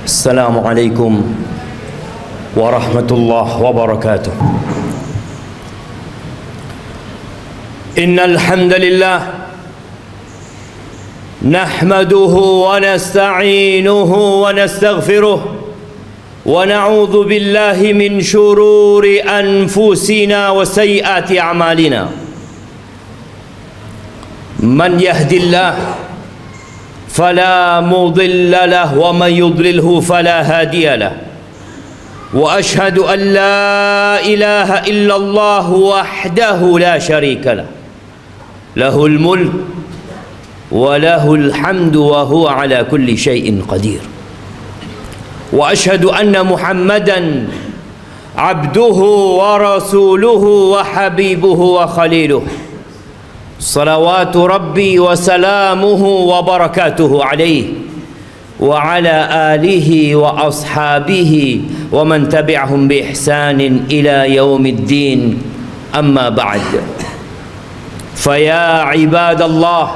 Assalamualaikum warahmatullahi wabarakatuh. Innal hamdalillah nahmaduhu wa nasta'inuhu wa nastaghfiruh wa na'udzu billahi min shururi anfusina wa sayyiati a'malina. Man yahdillahu فلا مضل له ومن يضلله فلا هادي له وأشهد أن لا إله إلا الله وحده لا شريك له له الملك وله الحمد وهو على كل شيء قدير وأشهد أن محمدا عبده ورسوله وحبيبه وخليله صلوات ربي وسلامه وبركاته عليه وعلى آله وأصحابه ومن تبعهم بإحسان إلى يوم الدين. أما بعد، فيا عباد الله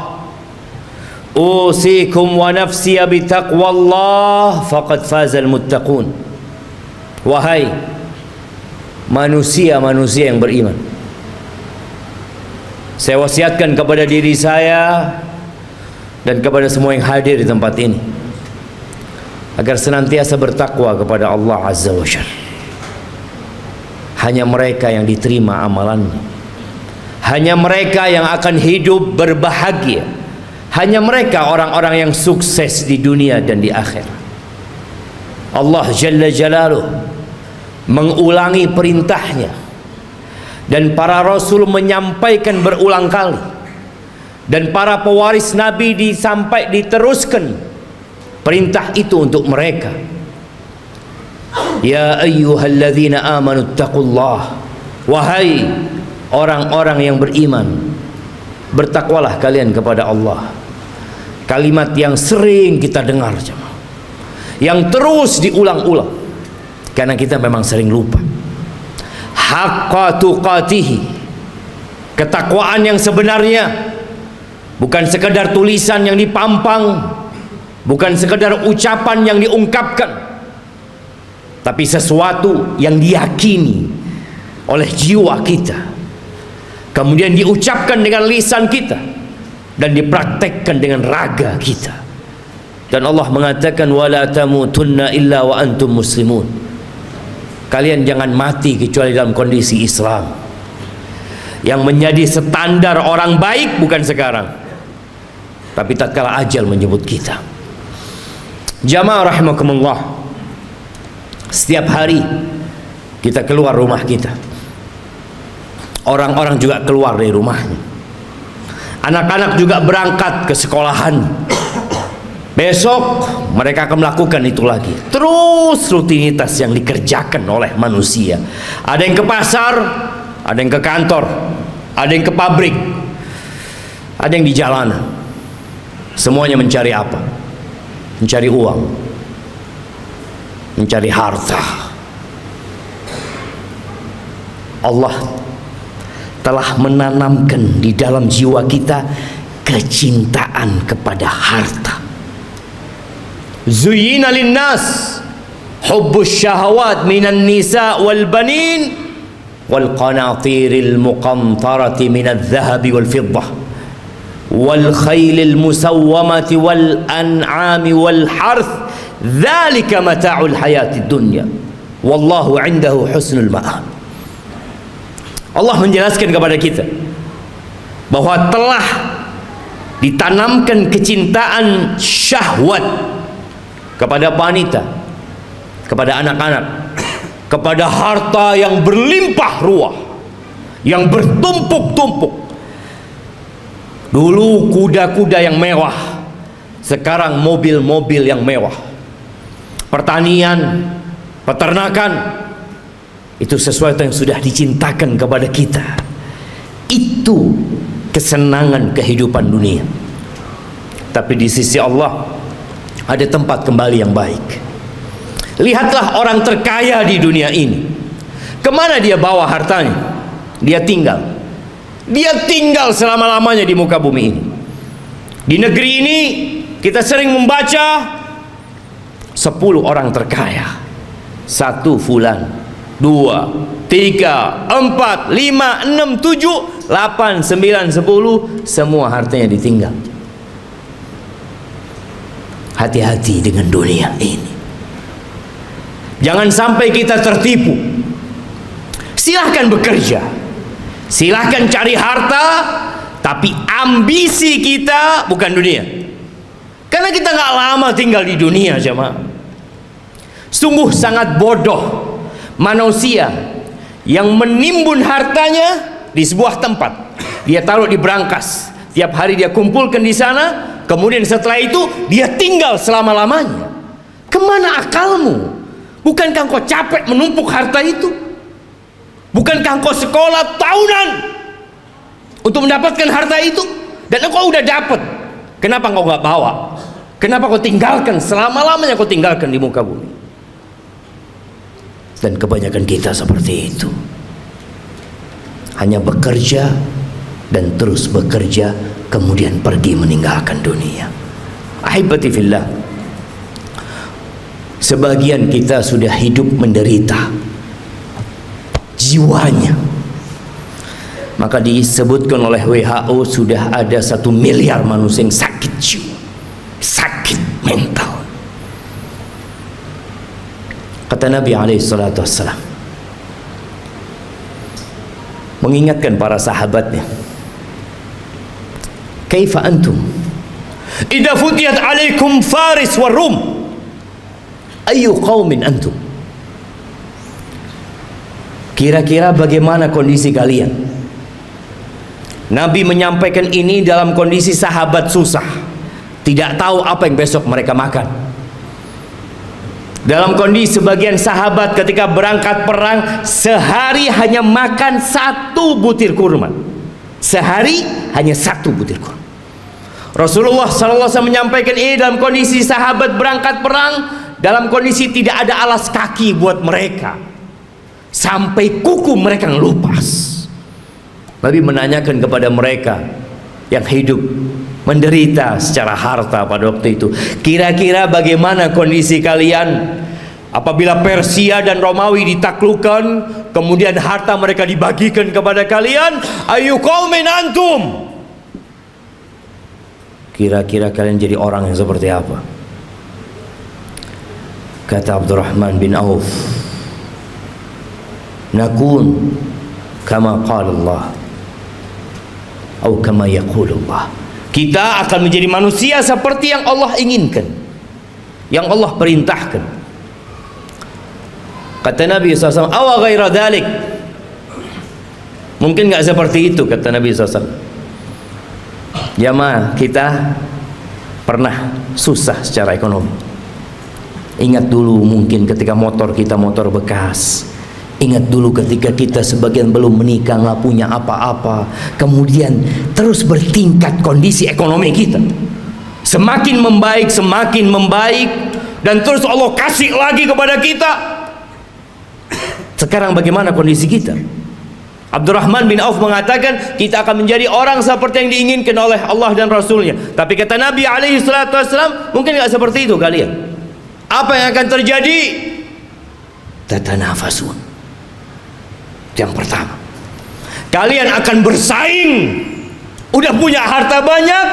أوصيكم ونفسي بتقوى الله فقد فاز المتقون. Wahai manusia-manusia yang beriman, saya wasiatkan kepada diri saya dan kepada semua yang hadir di tempat ini agar senantiasa bertakwa kepada Allah Azza wa Jalla. Hanya mereka yang diterima amalannya, hanya mereka yang akan hidup berbahagia, hanya mereka orang-orang yang sukses di dunia dan di akhirat. Allah Jalla Jalaluh mengulangi perintahnya, dan para rasul menyampaikan berulang kali, dan para pewaris Nabi diteruskan perintah itu untuk mereka. Ya ayyuhalladzina amanu taqullah, wahai orang-orang yang beriman, bertakwalah kalian kepada Allah. Kalimat yang sering kita dengar, yang terus diulang-ulang karena kita memang sering lupa. Haqqa tuqatihi, ketakwaan yang sebenarnya bukan sekedar tulisan yang dipampang, bukan sekedar ucapan yang diungkapkan, tapi sesuatu yang diyakini oleh jiwa kita, kemudian diucapkan dengan lisan kita dan dipraktekkan dengan raga kita. Dan Allah mengatakan wala tamutunna illa wa antum muslimun, kalian jangan mati kecuali dalam kondisi Islam. Yang menjadi standar orang baik bukan sekarang, tapi tatkala ajal menyebut kita. Jamaah rahimakumullah, setiap hari kita keluar rumah kita, orang-orang juga keluar dari rumahnya, anak-anak juga berangkat ke sekolahan. Besok mereka akan melakukan itu lagi. Terus rutinitas yang dikerjakan oleh manusia. Ada yang ke pasar, ada yang ke kantor, ada yang ke pabrik, ada yang di jalanan. Semuanya mencari apa? Mencari uang, mencari harta. Allah telah menanamkan di dalam jiwa kita kecintaan kepada harta. Zuyyina linnas hubbus syahawat minan nisa wal banin wal qanatiril muqantarati minadh dhahabi wal fiddah wal khaylil musawwamati wal an'ami wal harth dzalika mata'ul hayatid dunya wallahu 'indahu husnul ma'ab. Allah menjelaskan kepada kita bahwa telah ditanamkan kecintaan syahwat kepada wanita, kepada anak-anak, kepada harta yang berlimpah ruah, yang bertumpuk-tumpuk. Dulu kuda-kuda yang mewah, sekarang mobil-mobil yang mewah. Pertanian, peternakan, itu sesuatu yang sudah dicintakan kepada kita. Itu kesenangan kehidupan dunia. Tapi di sisi Allah ada tempat kembali yang baik. Lihatlah orang terkaya di dunia ini, kemana dia bawa hartanya? Dia tinggal selama-lamanya di muka bumi ini. Di negeri ini kita sering membaca 10 orang terkaya. 1 fulan, 2, 3, 4, 5, 6, 7, 8, 9, 10, semua hartanya ditinggal. Hati-hati dengan dunia ini. Jangan sampai kita tertipu. Silahkan bekerja, silahkan cari harta, tapi ambisi kita bukan dunia. Karena kita nggak lama tinggal di dunia, jemaah. Sungguh sangat bodoh manusia yang menimbun hartanya di sebuah tempat. Dia taruh di brankas, tiap hari dia kumpulkan di sana, kemudian setelah itu dia tinggal selama-lamanya. Kemana akalmu? Bukankah engkau capek menumpuk harta itu? Bukankah engkau sekolah tahunan untuk mendapatkan harta itu? Dan engkau udah dapat, kenapa engkau nggak bawa? Kenapa kau tinggalkan selama-lamanya, kau tinggalkan di muka bumi? Dan kebanyakan kita seperti itu, hanya bekerja dan terus bekerja, kemudian pergi meninggalkan dunia. Ahibati fillah, sebagian kita sudah hidup menderita jiwanya. Maka disebutkan oleh WHO sudah ada 1 miliar manusia yang sakit jiwa, sakit mental. Kata Nabi SAW mengingatkan para sahabatnya, kaifa antum idza futiyat alaikum Faris wa Rum, ayu qaumin antum? Kira-kira bagaimana kondisi kalian? Nabi menyampaikan ini dalam kondisi sahabat susah, tidak tahu apa yang besok mereka makan. Dalam kondisi sebagian sahabat ketika berangkat perang, sehari hanya makan 1 butir kurma. Sehari hanya 1 butir kurma. Rasulullah SAW menyampaikan ini dalam kondisi sahabat berangkat perang, dalam kondisi tidak ada alas kaki buat mereka, sampai kuku mereka ngelupas. Nabi menanyakan kepada mereka yang hidup menderita secara harta pada waktu itu, kira-kira bagaimana kondisi kalian apabila Persia dan Romawi ditaklukkan, kemudian harta mereka dibagikan kepada kalian? Ayu qaumin antum? Kira-kira kalian jadi orang yang seperti apa? Kata Abdurrahman bin Auf, nakun kama qala Allah atau kama yaqulullah. Kita akan menjadi manusia seperti yang Allah inginkan, yang Allah perintahkan. Kata Nabi SAW, awa ghaira dhalik, mungkin nggak seperti itu, kata Nabi SAW. Jamaah, kita pernah susah secara ekonomi. Ingat dulu mungkin ketika motor kita motor bekas. Ingat dulu ketika kita sebagian belum menikah, nggak punya apa-apa. Kemudian terus bertingkat kondisi ekonomi kita, semakin membaik, dan terus Allah kasih lagi kepada kita. Sekarang bagaimana kondisi kita? Abdurrahman bin Auf mengatakan kita akan menjadi orang seperti yang diinginkan oleh Allah dan Rasulnya. Tapi kata Nabi SAW, mungkin nggak seperti itu kalian. Apa yang akan terjadi? Tatanafasun. Yang pertama, kalian akan bersaing. Udah punya harta banyak,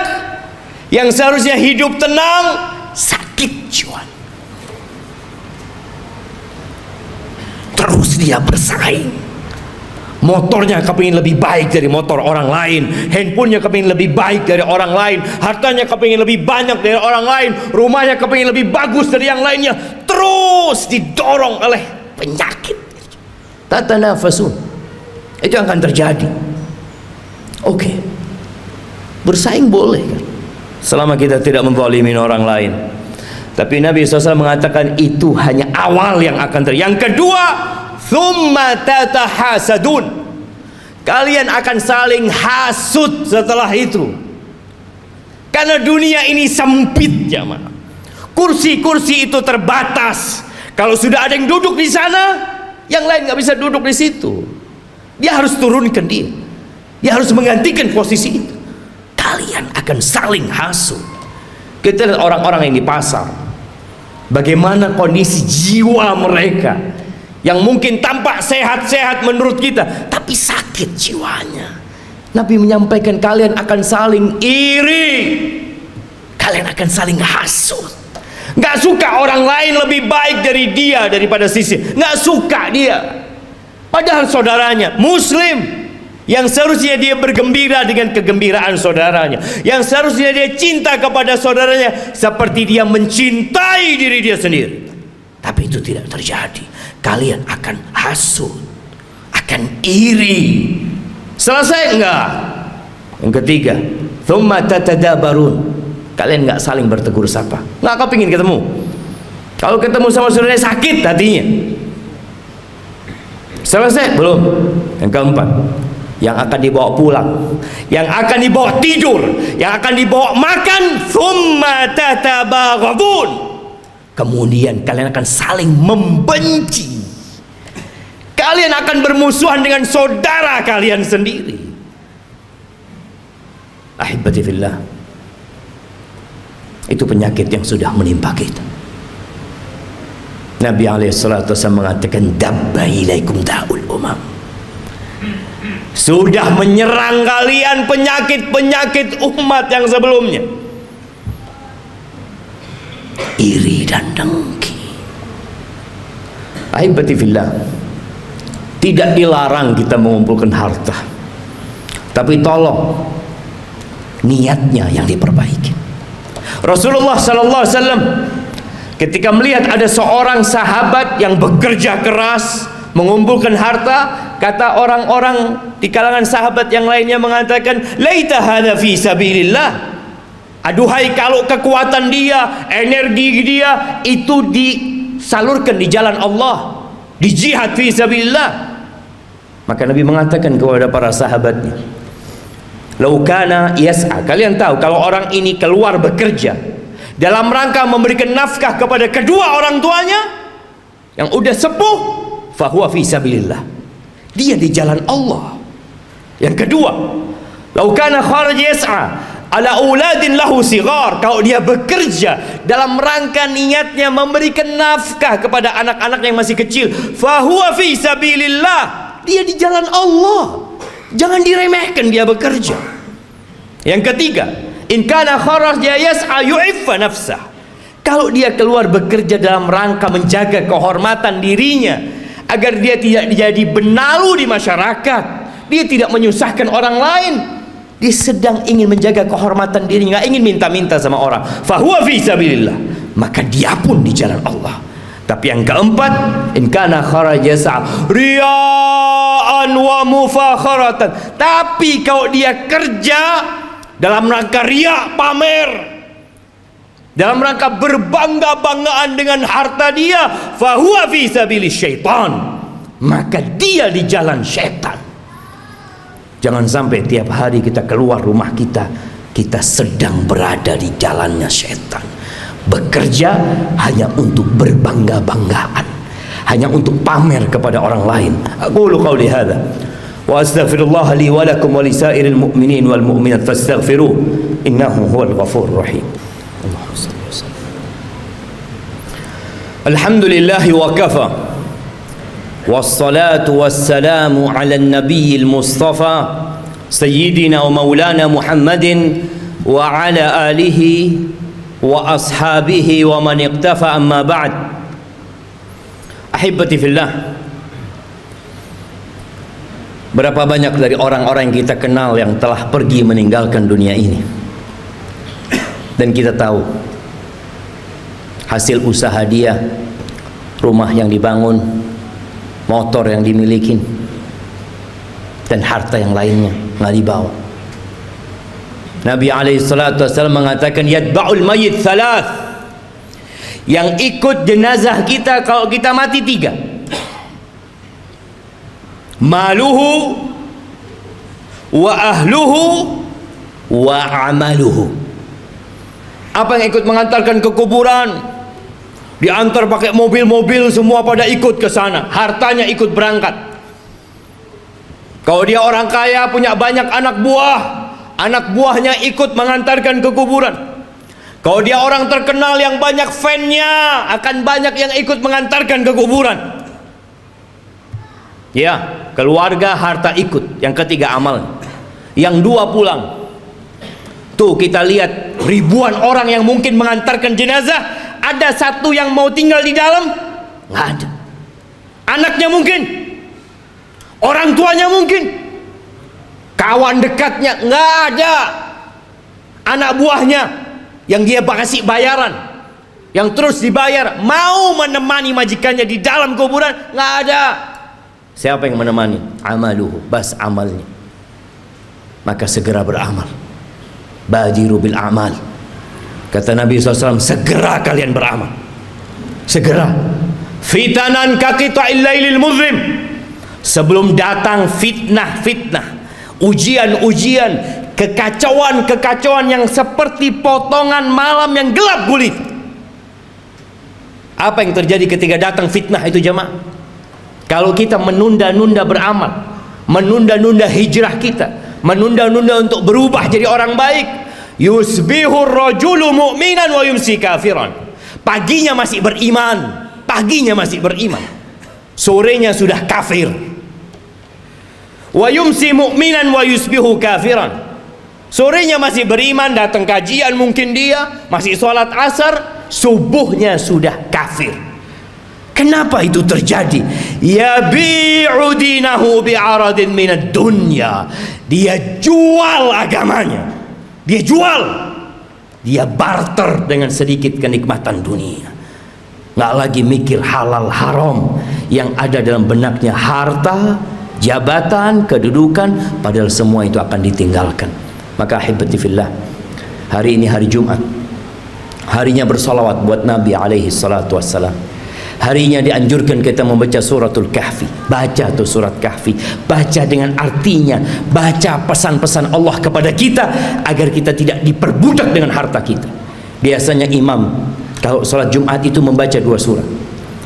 yang seharusnya hidup tenang, sakit jiwa. Terus dia bersaing. Motornya kepingin lebih baik dari motor orang lain, handphonenya kepingin lebih baik dari orang lain, hartanya kepingin lebih banyak dari orang lain, rumahnya kepingin lebih bagus dari yang lainnya. Terus didorong oleh penyakit. Tatanafasun. Itu yang akan terjadi. Oke. Bersaing boleh kan, selama kita tidak menzalimi orang lain. Tapi Nabi SAW mengatakan itu hanya awal yang akan terjadi. Yang kedua, thumma tatahasadun. Kalian akan saling hasud setelah itu. Karena dunia ini sempit, jamaah. Kursi-kursi itu terbatas. Kalau sudah ada yang duduk di sana, yang lain nggak bisa duduk di situ. Dia harus turunkan dia. Dia harus menggantikan posisi itu. Kalian akan saling hasud. Kita lihat orang-orang yang di pasar, Bagaimana kondisi jiwa mereka yang mungkin tampak sehat-sehat menurut kita, tapi sakit jiwanya. Nabi menyampaikan kalian akan saling iri, kalian akan saling hasut. Nggak suka orang lain lebih baik dari dia daripada sisi, nggak suka dia. Padahal saudaranya Muslim, yang seharusnya dia bergembira dengan kegembiraan saudaranya, yang seharusnya dia cinta kepada saudaranya seperti dia mencintai diri dia sendiri. Tapi itu tidak terjadi. Kalian akan hasut, akan iri. Selesai enggak? Yang ketiga, thumma tatadabarun. Kalian enggak saling bertegur sapa. Enggak kepingin ketemu. Kalau ketemu sama saudaranya sakit hatinya. Selesai? Belum. Yang keempat, yang akan dibawa pulang, yang akan dibawa tidur, yang akan dibawa makan, thumma tatabaghadun. Kemudian kalian akan saling membenci. Kalian akan bermusuhan dengan saudara kalian sendiri. Ahibati fillah, itu penyakit yang sudah menimpa kita. Nabi alaihissalatu wassalam mengatakan, dabba ilaikum da'ul umam. Sudah menyerang kalian penyakit-penyakit umat yang sebelumnya. Iri dan dengki. Ahibati fillah, tidak dilarang kita mengumpulkan harta, tapi tolong niatnya yang diperbaiki. Rasulullah sallallahu alaihi wasallam ketika melihat ada seorang sahabat yang bekerja keras mengumpulkan harta, kata orang-orang di kalangan sahabat yang lainnya mengatakan, laita hadza fi sabilillah. Aduhai kalau kekuatan dia, energi dia itu disalurkan di jalan Allah, di jihad fi sabilillah. Maka Nabi mengatakan kepada para sahabatnya, lau kana yas'a, kalian tahu kalau orang ini keluar bekerja dalam rangka memberikan nafkah kepada kedua orang tuanya yang udah sepuh, fahuwa fi sabilillah, dia di jalan Allah. Yang kedua, lau kana kharaj yas'a ala uladin lahu sigar, kalau dia bekerja dalam rangka niatnya memberikan nafkah kepada anak-anak yang masih kecil, fahuwa fi sabilillah, dia di jalan Allah. Jangan diremehkan dia bekerja. Yang ketiga, in kana kharaja yas'a yu'iffa nafsah, kalau dia keluar bekerja dalam rangka menjaga kehormatan dirinya agar dia tidak jadi benalu di masyarakat, dia tidak menyusahkan orang lain, dia sedang ingin menjaga kehormatan dirinya, nggak ingin minta-minta sama orang, fahuwa fi sabilillah, maka dia pun di jalan Allah. Tapi yang keempat, in kana kharaja riya'an wa mufakharatan, tapi kalau dia kerja dalam rangka riya, pamer, dalam rangka berbangga-banggaan dengan harta dia, fahuwa fi sabilis syaitan, maka dia di jalan syaitan. Jangan sampai tiap hari kita keluar rumah kita, kita sedang berada di jalannya syaitan. Bekerja hanya untuk berbangga-banggaan, hanya untuk pamer kepada orang lain. Aqulu qawli hadza wa astaghfirullah li wa lakum wa lisairil mu'minin wal mu'minat fastaghfiruh innahu huwal ghafurur rahim. Allahumma shalli wa sallim. Alhamdulillah wa kafa, wassalatu wassalamu ala nabiyil mustafa sayyidina wa maulana Muhammadin wa ala alihi wa ashabihi wa man iqtafa, amma ba'd. Ahibati fillah, berapa banyak dari orang-orang yang kita kenal yang telah pergi meninggalkan dunia ini, dan kita tahu hasil usaha dia, rumah yang dibangun, motor yang dimiliki, dan harta yang lainnya nggak dibawa. Nabi alaihissalatu wassalam mengatakan, yatba'ul mayyit thalath, yang ikut jenazah kita kalau kita mati tiga: maluhu wa ahluhu wa amaluhu. Apa yang ikut mengantarkan ke kuburan? Diantar pakai mobil-mobil, semua pada ikut ke sana, hartanya ikut berangkat. Kalau dia orang kaya, punya banyak anak buah, anak buahnya ikut mengantarkan ke kuburan. Kalau dia orang terkenal yang banyak fan-nya, akan banyak yang ikut mengantarkan ke kuburan. Ya, keluarga, harta ikut. Yang ketiga amal. Yang dua pulang. Tuh kita lihat ribuan orang yang mungkin mengantarkan jenazah, ada satu yang mau tinggal di dalam? Nggak ada. Anaknya mungkin, orang tuanya mungkin, kawan dekatnya nggak ada. Anak buahnya yang dia kasih bayaran, yang terus dibayar, mau menemani majikannya di dalam kuburan, nggak ada. Siapa yang menemani? Amaluhu, bas amalnya. Maka segera beramal. Badiru bil amal. Kata Nabi SAW, segera kalian beramal. Segera. Fitanan kaqita'il lailil muzlim. Sebelum datang fitnah-fitnah, ujian-ujian, kekacauan-kekacauan yang seperti potongan malam yang gelap gulita. Apa yang terjadi ketika datang fitnah itu jemaah? Kalau kita menunda-nunda beramal, menunda-nunda hijrah kita, menunda-nunda untuk berubah jadi orang baik, yusbihur rajulu mu'minan wa yumsi kafiran. Paginya masih beriman, paginya masih beriman, sorenya sudah kafir. Wa yumsi mu'minan wa yusbihu kafiran. Sorenya masih beriman, datang kajian mungkin dia, masih sholat asar, subuhnya sudah kafir. Kenapa itu terjadi? Yabi'u dinahu bi'aradin minad dunya. Dia jual agamanya. Dia jual. Dia barter dengan sedikit kenikmatan dunia. Nggak lagi mikir halal haram. Yang ada dalam benaknya harta, jabatan, kedudukan, padahal semua itu akan ditinggalkan. Maka ahibati fillah, hari ini hari Jumat, harinya bersalawat buat Nabi alaihi salatu wassalam. Harinya dianjurkan kita membaca suratul Kahfi. Baca tuh surat Kahfi, baca dengan artinya, baca pesan-pesan Allah kepada kita agar kita tidak diperbudak dengan harta kita. Biasanya imam kalau sholat Jumat itu membaca dua surat,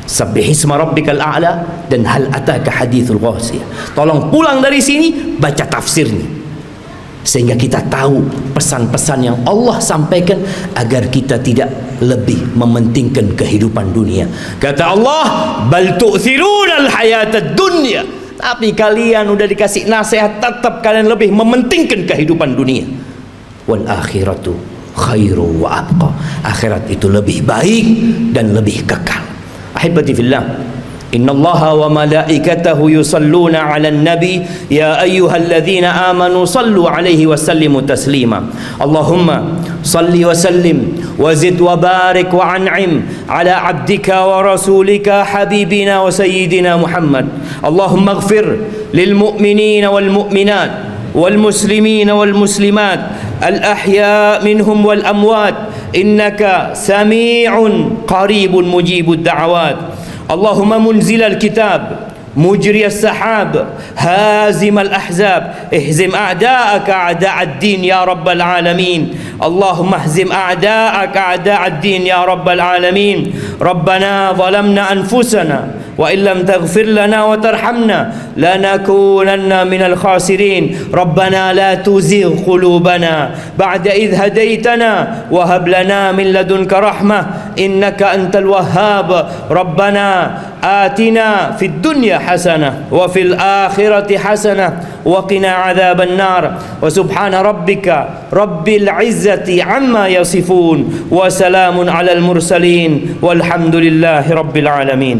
Sabbihisma rabbikal a'la dan hal ataka hadithul ghasiyah. Tolong pulang dari sini baca tafsirnya, sehingga kita tahu pesan-pesan yang Allah sampaikan agar kita tidak lebih mementingkan kehidupan dunia. Kata Allah, bal tu'thirunal hayatad dunya. Tapi kalian udah dikasih nasihat, tetap kalian lebih mementingkan kehidupan dunia. Wal akhiratu khairu wa abqa. Akhirat itu lebih baik dan lebih kekal. Ahibati fillah, innallaha wa malaikatahu yusalluna 'alan nabi ya ayyuhalladzina amanu sallu 'alaihi wa sallimu taslima. Allahumma salli wa sallim wa zid wa barik wa an'im 'ala 'abdika wa rasulika habibina wa sayyidina Muhammad. Allahumma ighfir lil mu'minina wal mu'minat wal muslimina wal muslimat al ahya minhum wal amwat innaka sami'un qaribun mujibud da'awat. اللهم منزل الكتاب مجري السحاب هازم الأحزاب اهزم أعداءك أعداء الدين يا رب العالمين. اللهم اهزم أعداءك أعداء الدين يا رب العالمين. ربنا ظلمنا أنفسنا وإن لم تغفر لنا وترحمنا لنكونن من الخاسرين. ربنا لا تزغ قلوبنا بعد إذ هديتنا وهب لنا من لدنك رحمة إنك أنت الوهاب. ربنا آتنا في الدنيا حسنة وفي الآخرة حسنة وقنا عذاب النار. وسبحان ربك رب العزة عما يصفون وسلام على المرسلين والحمد لله رب العالمين.